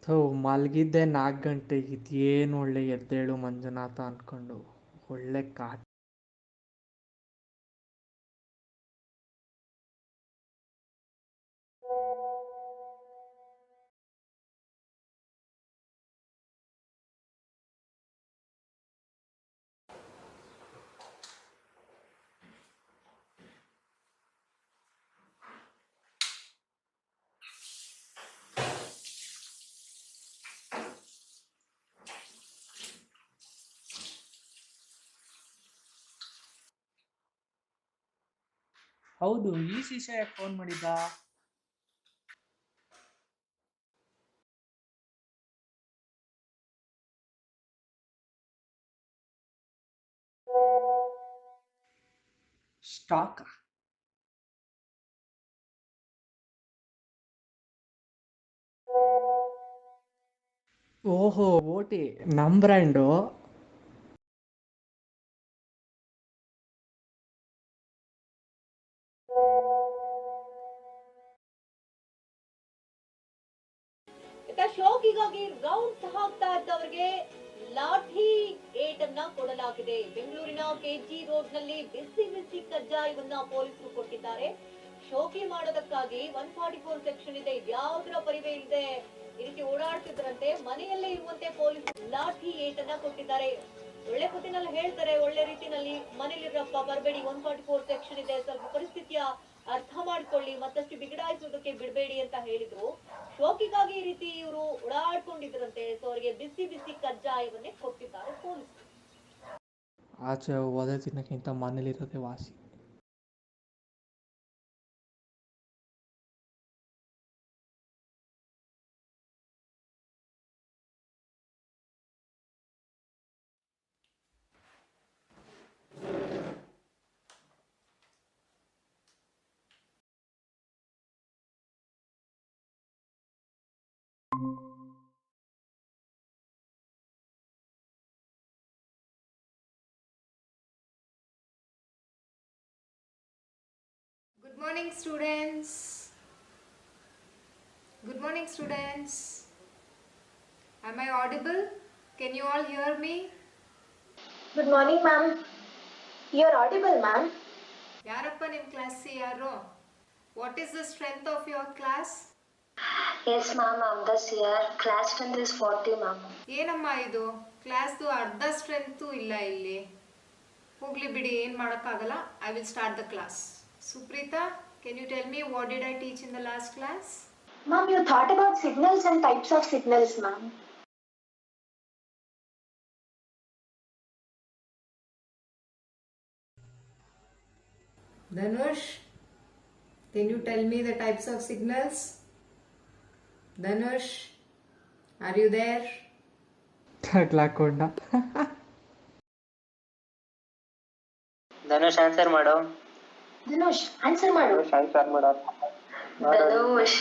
ಥೋ ಮಲಗಿದ್ದೆ 4 ಗಂಟೆಗೆ, ಏನು ಒಳ್ಳೆ ಎದ್ದೇಳು ಮಂಜುನಾಥ ಅಂದ್ಕೊಂಡು ಒಳ್ಳೆ ಕಾಟ. ಹೌದು, ಈ ಶಿಷ್ಯ ಯಾಕೆ ಫೋನ್ ಮಾಡಿದ್ದ? ಸ್ಟಾಕ್? ಓಹೋ, ಓಟಿ ನಮ್ಮ ಬ್ರ್ಯಾಂಡು. ಶೋಕಿಗಾಗಿ ರೌಂಡ್ಸ್ ಹಾಕ್ತಾ ಇದ್ದವರಿಗೆ ಲಾಠಿ ಏಟನ್ನ ಕೊಡಲಾಗಿದೆ. ಬೆಂಗಳೂರಿನ ಕೆಜಿ ರೋಡ್ ನಲ್ಲಿ ಬಿಸಿ ಬಿಸಿ ಕಜ್ಜಾಯವನ್ನ ಪೊಲೀಸರು ಕೊಟ್ಟಿದ್ದಾರೆ. ಶೋಕಿ ಮಾಡೋದಕ್ಕಾಗಿ 144 ಸೆಕ್ಷನ್ ಇದೆ, ಇದ್ಯಾವುದರ ಪರಿವೇ ಇದೆ. ಈ ರೀತಿ ಓಡಾಡ್ತಿದ್ರಂತೆ. ಮನೆಯಲ್ಲೇ ಇರುವಂತೆ ಪೊಲೀಸರು ಲಾಠಿ ಏಟನ್ನ ಕೊಟ್ಟಿದ್ದಾರೆ. ಒಳ್ಳೆ ಕುತಿನಲ್ಲಿ ಹೇಳ್ತಾರೆ, ಒಳ್ಳೆ ರೀತಿನಲ್ಲಿ ಮನೇಲಿರಪ್ಪ ಬರಬೇಡಿ, 144 ಸೆಕ್ಷನ್ ಇದೆ, ಸ್ವಲ್ಪ ಪರಿಸ್ಥಿತಿಯ ಅರ್ಥ ಮಾಡ್ಕೊಳ್ಳಿ, ಮತ್ತಷ್ಟು ಬಿಗಡಾಯಿಸೋದಕ್ಕೆ ಬಿಡಬೇಡಿ ಅಂತ ಹೇಳಿದ್ರು. ಶೋಕಿಗಾಗಿ ಈ ರೀತಿ ಇವರು ಓಡಾಡ್ಕೊಂಡಿದ್ರಂತೆ. ಸೊ ಅವರಿಗೆ ಬಿಸಿ ಬಿಸಿ ಕಜ್ಜಾಯವನ್ನೇ ಕೊಟ್ಟಿದ್ದಾರೆ ಪೊಲೀಸರು. ಆಚೆ ಒದೆ ತಿನ್ನಕ್ಕಿಂತ ಮನೇಲಿರೋದೇ ವಾಸಿ. Good morning, students. Good morning, students. Am I audible? Can you all hear me? Good morning, ma'am. You're audible, ma'am. Yarappa nim class C yaro. What is the strength of your class? Yes, ma'am. I'm the CR. Class strength is 40, ma'am. ಏನಮ್ಮ ಇದು? ಕ್ಲಾಸ್ದು ಅರ್ಧ strength ಇಲ್ಲ ಇಲ್ಲಿ. ಹೋಗ್ಲಿ ಬಿಡಿ, ಏನು ಮಾಡೋಕ್ಕಾಗಲ್ಲ. I will start the class. Suprita, can you tell me what did I teach in the last class? Ma'am, you thought about signals and types of signals, ma'am. Dhanush, can you tell me the types of signals? Dhanush, are you there? ಹಾಕೊಂಡ. Dhanush answer ಮಾಡು. Dhanush, answer madu. Answer ಮಾಡು. Dhanush,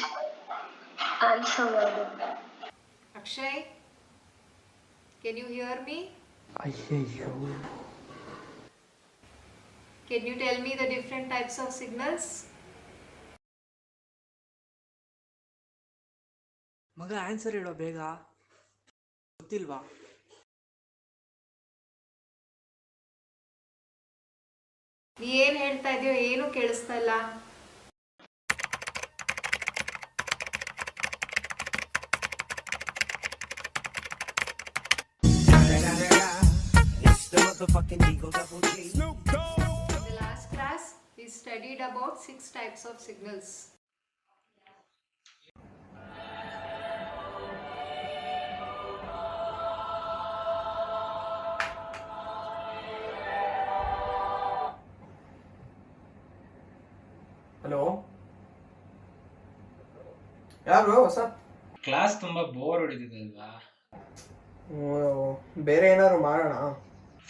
answer madu. Akshay, can you hear me? ಅಯ್ಯಯ್ಯೋ, Can you tell me the different types of signals? ಮಗ answer ಹೇಳೋ ಬೇಗ, ಗೊತ್ತಿಲ್ವಾ? ನೀ ಏನು ಹೇಳ್ತಾ ಇದೆಯೋ ಏನು ಕೇಳಿಸ್ತಾ ಇಲ್ಲ. In the last class, we studied about 6 types of signals. Hello, ಯಾರು ಹೊಸ? ಕ್ಲಾಸ್ ತುಂಬಾ ಬೋರ್ ಹೊಡಿತಿದೆ ಅಲ್ವಾ? ಬೇರೆ ಏನಾದ್ರು ಮಾಡೋಣ?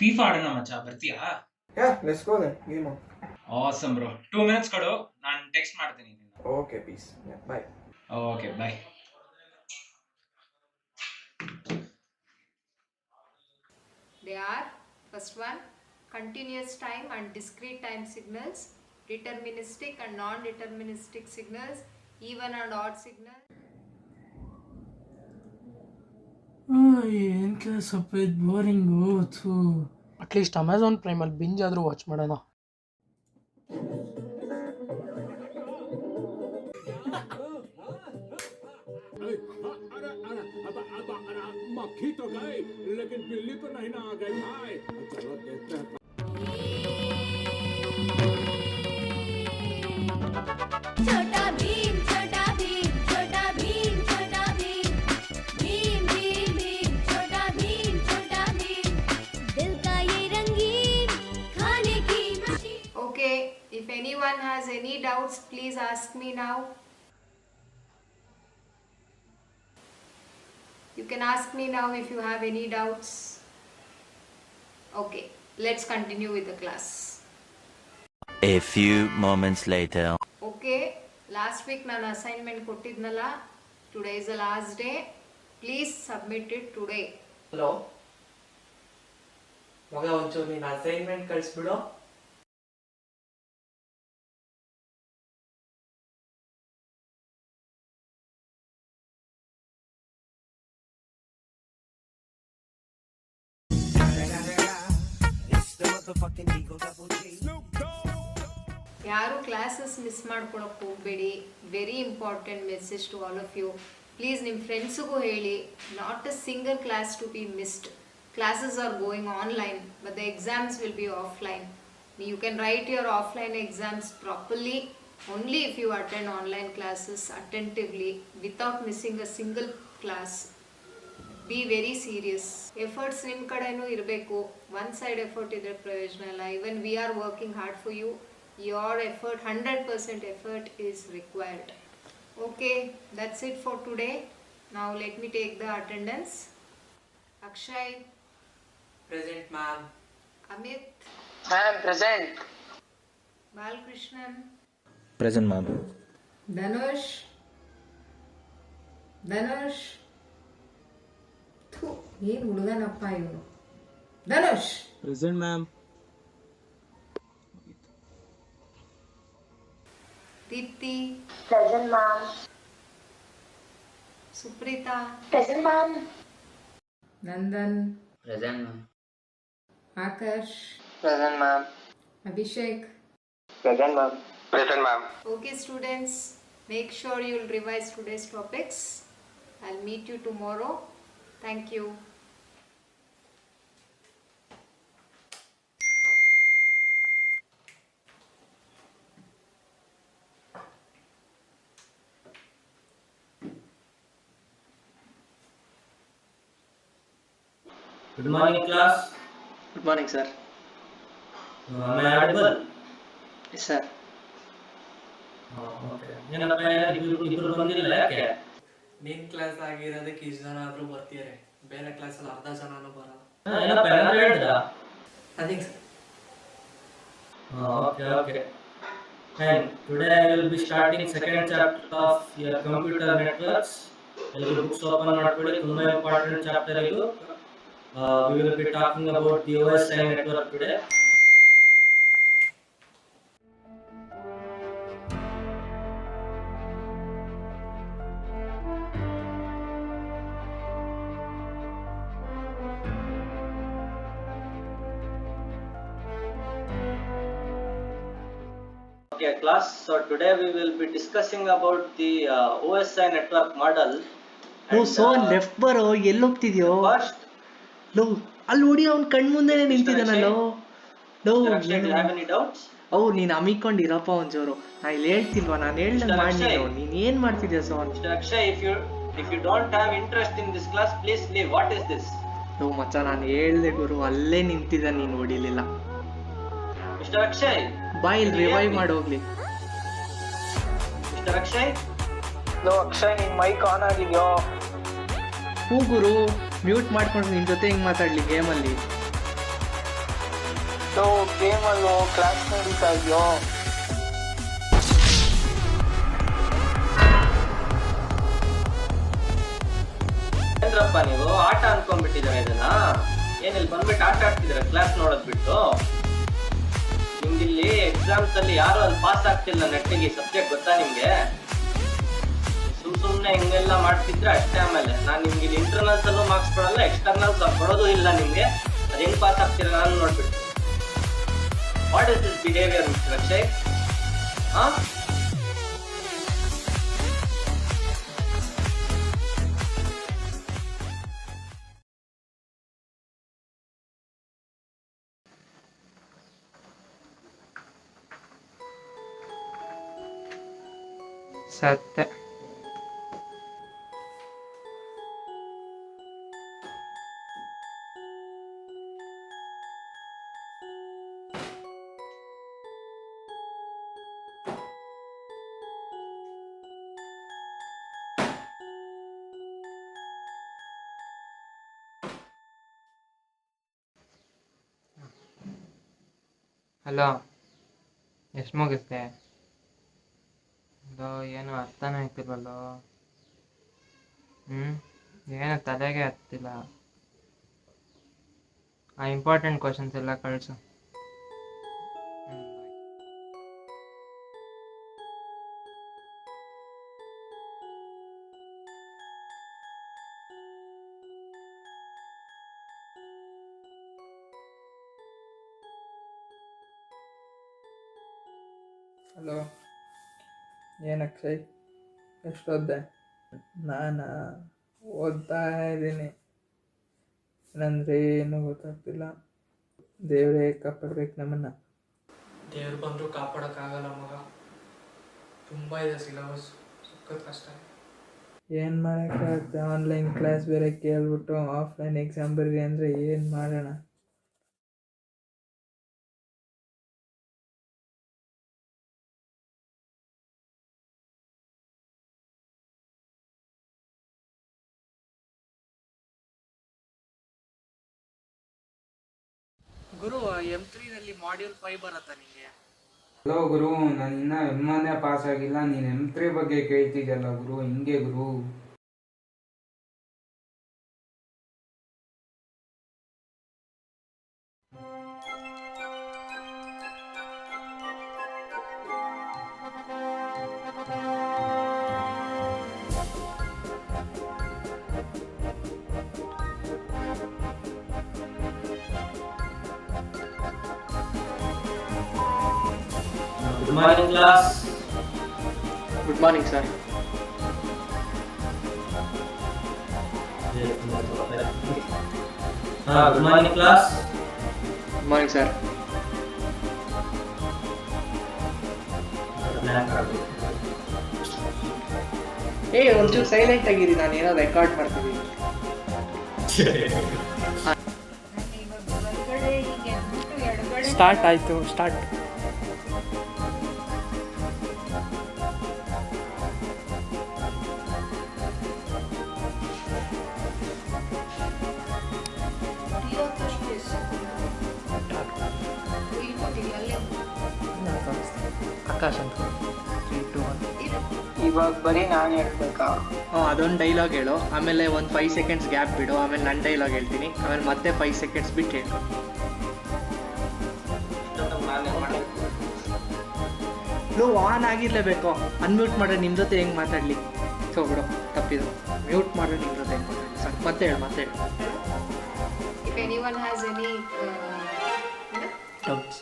ಫೀಫಾ ಆಡೋಣ ಮಚ್ಚ, ಬರ್ತೀಯಾ? Yeah, let's go then. Game. Awesome bro. 2 minutes ಕೊಡು, ನಾನು ಟೆಕ್ಸ್ಟ್ ಮಾಡ್ತೀನಿ. Okay, peace. Bye. Okay, bye. They are, first one, continuous time and discrete time signals, deterministic and non-deterministic signals, even and odd signals. ಏನು class ಅಪ್ಪ ಇದು boring. At least Amazon ಪ್ರೈಮಲ್ಲಿ binge ಆದರೂ watch ಮಾಡೋಣ. मक्खी तो गई लेकिन बिल्ली तो नहीं ना आ गई भाई. चलो देखते हैं. छोटा भीम छोटा भीम छोटा भीम छोटा भीम भीम भीम भीम छोटा भीम दिल का ये रंगीन खाने की machine. Okay, if anyone has any doubts, please ask me now. You can ask me now if you have any doubts. Okay, let's continue with the class. A few moments later. Okay, last week ನಾನು assignment ಕೊಟ್ಟಿದ್ನಲ್ಲ, today is the last day. Please submit it today. Hello ಮಗ, ಒಂಚೂರು ನೀನು assignment ಕಳಿಸ್ಬಿಡು. ಯಾರು classes miss ಮಾಡ್ಕೊಳಕ್ಕೆ ಹೋಗಬೇಡಿ. Very important message to all of you. Please ನಿಮ್ಮ ಫ್ರೆಂಡ್ಸಿಗೂ ಹೇಳಿ, not a single class to be missed. Classes are going online but the exams will be offline. You can write your offline exams properly only if you attend online classes attentively without missing a single class. Be very serious. Efforts ನಿಮ್ಮ ಕಡೆನೂ ಇರಬೇಕು. One side effort ಇದ್ರೆ ಪ್ರಯೋಜನ ಇಲ್ಲ. even we are working hard for you. Your effort, 100% effort is required. Okay, that's it for today. Now let me take the attendance. Akshay. Present, ma'am. Amit. Ma'am, present. Balkrishnan. Present, ma'am. Dhanush. ಏನು ಹುಡುಗನಪ್ಪ ಇವನು. Dhanush. Present ma'am. Deepthi. Present, ma'am. Supreetha. Present, ma'am. Nandan. Present, ma'am. Akarsh. Present, ma'am. Abhishek. Present, ma'am. Present, ma'am. Okay, students, make sure you'll revise today's topics. I'll meet you tomorrow. Thank you. Good morning, class. Good morning, sir. Am I audible? Yes, sir. Okay. ಏನಪ್ಪ ಇಬ್ರು ಬಂದಿಲ್ಲ, ಯಾಕೆ? ನಿನ್ class ಆಗಿರೋದಕ್ಕೆ ಇಷ್ಟು ಜನ ಆದ್ರೂ ಬರ್ತೀರಿ, ಬೇರೆ ಕ್ಲಾಸಲ್ಲಿ ಅರ್ಧ ಜನನೂ ಬರಲ್ಲ. ಏನಪ್ಪ ಏನಾದ್ರು ಹೇಳ್ದ? Nothing, sir. Okay. And today I will be starting second chapter of your computer networks. ಎಲ್ಲರೂ books open ಮಾಡ್ಕೊಳ್ಳಿ, ತುಂಬಾ important chapter ಇದು. We will be talking about the OSI network today. Okay, class. So today we will be discussing about the OSI network model. Left ಬರೋ, ಎಲ್ಲಿ ಹೋಗ್ತಿದ್ಯೋ? First, low, ಅಲ್ಲಿ ನೋಡಿ ಅವ್ನ ಕಣ್ ಮುಂದೆನೆ ನಿಂತಿದ್ದಾನಲ್ಲೋ. ಲೋ, do you have any doubts? ನೀನ್ ಅಮ್ಮಿಕೊಂಡಿರಪ್ಪ ಒಂಚೂರು. ನಾ ಇಲ್ಲಿ ಹೇಳ್ತಿಲ್ವಾ, ನಾನು ಹೇಳ್ದಂಗೆ ಮಾಡಿ. ನೀನ್ ಏನ್ ಮಾಡ್ತಿದ್ಯಾ ಸೋನ್? Mr. Akshay, if you don't have interest in this class, please leave. What is this? Low ಮಚ್ಚ, ನಾನು ಹೇಳ್ದೆ ಗುರು, ಅಲ್ಲೇ ನಿಂತಿದ್ದ, ನೀನ್ ನೋಡಿಲಿಲ್ಲ. Mr. Akshay. ಬಾ, ಇಲ್ಲಿ ರಿವೈವ್ ಮಾಡೋಗ್ಲಿ. Mr. Akshay. No, Akshay, ನಿನ್ ಮೈಕ್ ಆನ್ ಆಗಿದ್ಯೋ? ಹೂ ಗುರು, ಮ್ಯೂಟ್ ಮಾಡ್ಕೊಂಡು ನಿನ್ ಜೊತೆ ಹೆಂಗ್ ಮಾತಾಡ್ಲಿ ಗೇಮಲ್ಲಿ? ಗೇಮಲ್ಲೋ ಕ್ಲಾಸ್ ನಡೀತಾ ಇದೆಯೋ? ಏನ್ರಪ್ಪ ನೀವು ಆಟ ಅನ್ಕೊಂಡ್ಬಿಟ್ಟಿದ್ದೀರಾ ಇದನ್ನ? ಏನಿಲ್ಲಿ ಬಂದ್ಬಿಟ್ಟು ಆಟ ಆಡ್ತಿದ್ದೀರಾ ಕ್ಲಾಸ್ ನೋಡೋದ್ ಬಿಟ್ಟು? ನಿಮ್ಗಿಲ್ಲಿ ಎಕ್ಸಾಮ್ಸ್ ಅಲ್ಲಿ ಯಾರು ಅಲ್ಲಿ ಪಾಸ್ ಆಗ್ತಿಲ್ಲ ನೆಟ್ಟಿಗೆ ಸಬ್ಜೆಕ್ಟ್ ಗೊತ್ತಾ ನಿಮ್ಗೆ? ಸುಮ್ನೆ ಹಿಂಗೆಲ್ಲ ಮಾಡ್ತಿದ್ರೆ ಅಷ್ಟೇ. ಆಮೇಲೆ ನಾನು ನಿಮ್ಗೆ ಇಂಟರ್ನಲ್ಸ್ ಅಲ್ಲೂ ಮಾರ್ಕ್ಸ್ ಕೊಡಲ್ಲ, ಎಕ್ಸ್ಟರ್ನಲ್ ಕೊಡೋದು ಇಲ್ಲ ನಿಮಗೆ. ಅದು ಹೆಂಗೆ ಪಾಸ್ ಆಗ್ತೀರ ನಾನು ನೋಡ್ಬಿಡ್ತೀನಿ. What is this behaviour mister Akshay? ಹಾಂ, ಸತ್ತೆ. ಹಲೋ, ಎಷ್ಟು ಮುಗಿಸ್ದೆ? ಅದು ಏನು ಅರ್ಥನೇ ಆಗ್ತಿಲ್ವಲ್ಲೋ. ಏನು ತಲೆಗೆ ಹತ್ತಿಲ್ಲ. ಆ ಇಂಪಾರ್ಟೆಂಟ್ ಕ್ವಶನ್ಸ್ ಎಲ್ಲ ಕಳಿಸು. ಹಲೋ, ಏನು ಅಕ್ಷಯ್, ಎಷ್ಟೊದ್ದೆ? ನಾನು ಓದ್ತಾ ಇದ್ದೀನಿ. ಏನಂದರೆ ಏನೂ ಗೊತ್ತಾಗ್ತಿಲ್ಲ. ದೇವರೇ ಕಾಪಾಡ್ಬೇಕು ನಮ್ಮನ್ನು. ದೇವ್ರು ಬಂದರೂ ಕಾಪಾಡೋಕ್ಕಾಗಲ್ಲ ಮಗ. ತುಂಬ ಇದೆ ಸಿಲೆಬಸ್, ಸಖತ್ ಕಷ್ಟ. ಏನು ಮಾಡೋಕ್ಕಾಗುತ್ತೆ? ಆನ್ಲೈನ್ ಕ್ಲಾಸ್ ಬೇರೆ ಕೇಳ್ಬಿಟ್ಟು ಆಫ್ಲೈನ್ ಎಕ್ಸಾಮ್ ಬರೀ ಅಂದರೆ ಏನು ಮಾಡೋಣ? ಗುರು, M3ನಲ್ಲಿ ಮಾಡ್ಯೂಲ್ 5 ಬರುತ್ತಾ ನಿಮಗೆ? ಹಲೋ ಗುರು, ನಾನು ಇನ್ನೂ M1 ಪಾಸ್ ಆಗಿಲ್ಲ, ನೀನು M3 ಬಗ್ಗೆ ಕೇಳ್ತಿದ್ಯಲ್ಲ ಗುರು, ಹಿಂಗೆ ಗುರು. Good morning, class. Good morning, sir. Good morning, class. Good morning, sir. Hey, ಒಂಚೂರು ಸೈಲೆಂಟ್ ಆಗಿರಿ, ನಾನು ಏನೋ ರೆಕಾರ್ಡ್ ಮಾಡ್ತಿದ್ದೀನಿ. ಸ್ಟಾರ್ಟ್ ಆಯಿತು, ಸ್ಟಾರ್ಟ್. ಆಕಾಶ್ ಅಂತ 3, 2, 1. ಇವಾಗ ಬರೀ ನಾನು ಹೇಳ್ಬೇಕಾ? ಅದೊಂದು ಡೈಲಾಗ್ ಹೇಳು, ಆಮೇಲೆ ಒಂದು 5 ಸೆಕೆಂಡ್ಸ್ ಗ್ಯಾಪ್ ಬಿಡು, ಆಮೇಲೆ ನನ್ನ ಡೈಲಾಗ್ ಹೇಳ್ತೀನಿ, ಆಮೇಲೆ ಮತ್ತೆ 5 ಸೆಕೆಂಡ್ಸ್ ಬಿಟ್ಟು ಹೇಳು. ಆನ್ ಆಗಿರ್ಲೇಬೇಕು. ಅನ್ಮ್ಯೂಟ್ ಮಾಡ್ರೆ ನಿಮ್ಮ ಜೊತೆ ಹೆಂಗೆ ಮಾತಾಡಲಿ? ಬಿಡು, ತಪ್ಪಿದು. ಮ್ಯೂಟ್ ಮಾಡ್ರೆ ನಿಮ್ಮ ಜೊತೆ ಹೆಂಗೆ ಮಾತಾಡಲಿ? ಮತ್ತೆ ಹೇಳು, ಮತ್ತೆ ಹೇಳು. If anyone has any doubts